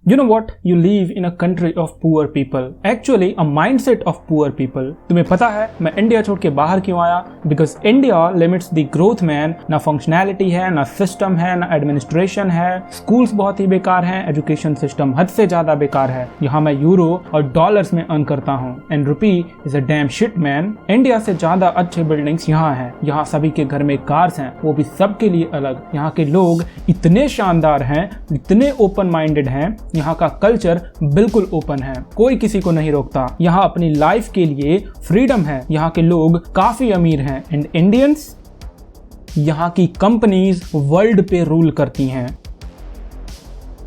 You know what? You live in a country of poor people. Actually, a mindset of poor people. तुम्हें पता है मैं India छोड़ के बाहर क्यों आया? Because India limits the growth man. ना फंक्शनैलिटी है, ना सिस्टम है, ना एडमिनिस्ट्रेशन है. स्कूल्स बहुत ही बेकार हैं. एजुकेशन सिस्टम हद से ज्यादा बेकार है. यहाँ मैं यूरो और डॉलर्स में अर्न करता हूँ. And rupee is a dam shit man. India से ज्यादा अच्छे बिल्डिंग्स यहाँ हैं. यहाँ सभी के घर में कार्स हैं, वो भी सबके लिए अलग. यहाँ के लोग इतने शानदार हैं, इतने ओपन माइंडेड हैं. यहाँ का कल्चर बिल्कुल ओपन है, कोई किसी को नहीं रोकता. यहाँ अपनी लाइफ के लिए फ्रीडम है. यहाँ के लोग काफी अमीर हैं. एंड इंडियंस, यहाँ की कंपनीज वर्ल्ड पे रूल करती हैं.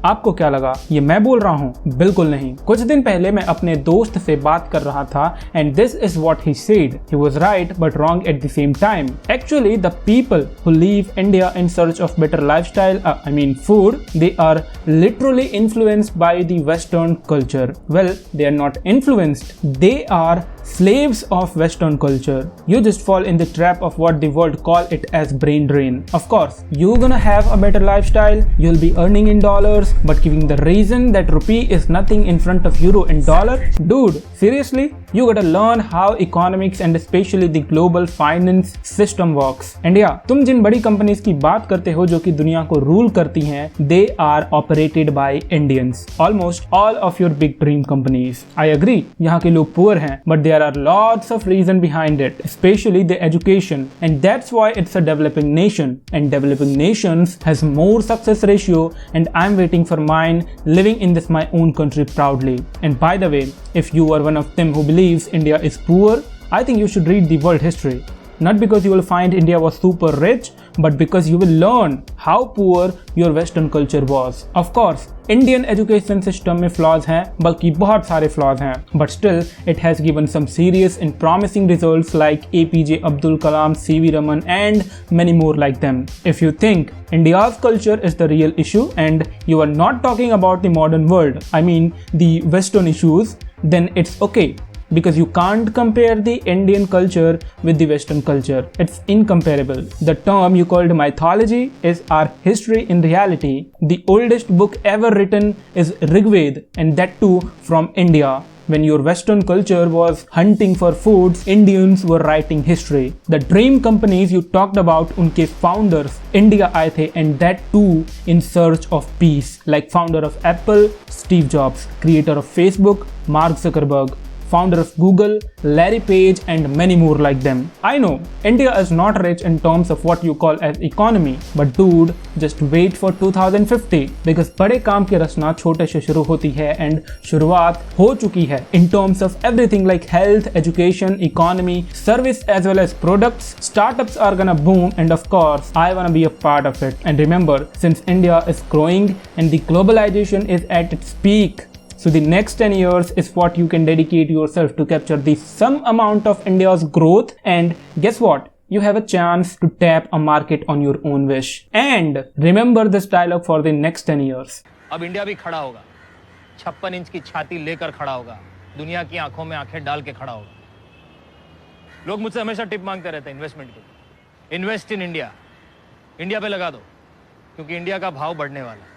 आपको क्या लगा ये मैं बोल रहा हूँ? बिल्कुल नहीं. कुछ दिन पहले मैं अपने दोस्त से बात कर रहा था and this is what he said. He was right but wrong at the same time. Actually the people who leave India in search of better lifestyle, I mean food, they are literally influenced by the western culture. Well, they are not influenced. They are slaves of Western culture. You just fall in the trap of what the world call it as brain drain. Of course, you're gonna have a better lifestyle. You'll be earning in dollars, but giving the reason that rupee is nothing in front of euro and dollar. Dude, seriously? You gotta learn how economics and especially the global finance system works. And yeah, तुम जिन बड़ी companies की बात करते हो जो कि दुनिया को रूल करती हैं, they are operated by Indians. Almost all of your big dream companies. I agree, यहाँ के लोग poor हैं, but there are lots of reason behind it, especially the education, and that's why it's a developing nation. And developing nations has more success ratio, and I'm waiting for mine, living in this my own country proudly. And by the way, if you are one of them who believes India is poor, I think you should read the world history. Not because you will find India was super rich, but because you will learn how poor your Western culture was. Of course, Indian education system में flaws हैं, बल्कि बहुत सारे flaws हैं, but still it has given some serious and promising results like APJ Abdul Kalam, CV Raman and many more like them. If you think India's culture is the real issue and you are not talking about the modern world, I mean the Western issues, then it's okay. Because you can't compare the Indian culture with the Western culture. It's incomparable. The term you called mythology is our history in reality. The oldest book ever written is Rig Veda, and that too from India. When your Western culture was hunting for foods, Indians were writing history. The dream companies you talked about, उनके founders India आए थे, and that too in search of peace. Like founder of Apple, Steve Jobs, creator of Facebook, Mark Zuckerberg, founder of Google, Larry Page and many more like them. I know, India is not rich in terms of what you call as economy, but dude, just wait for 2050 because बड़े काम की रचना छोटे से शुरू होती है and शुरुआत हो चुकी है in terms of everything like health, education, economy, service as well as products. Startups are gonna boom and of course, I wanna be a part of it. And remember, since India is growing and the globalization is at its peak, so the next 10 years is what you can dedicate yourself to capture the some amount of India's growth, and guess what? You have a chance to tap a market on your own wish. And remember this dialogue for the next 10 years. अब India भी खड़ा होगा, 56 inch की छाती लेकर खड़ा होगा, दुनिया की आंखों में आंखें डाल के खड़ा होगा. लोग मुझसे हमेशा टिप मांगते रहते हैं इन्वेस्टमेंट की. इन्वेस्ट इन इंडिया, इंडिया पे लगा दो क्योंकि इंडिया का भाव बढ़ने वाला है.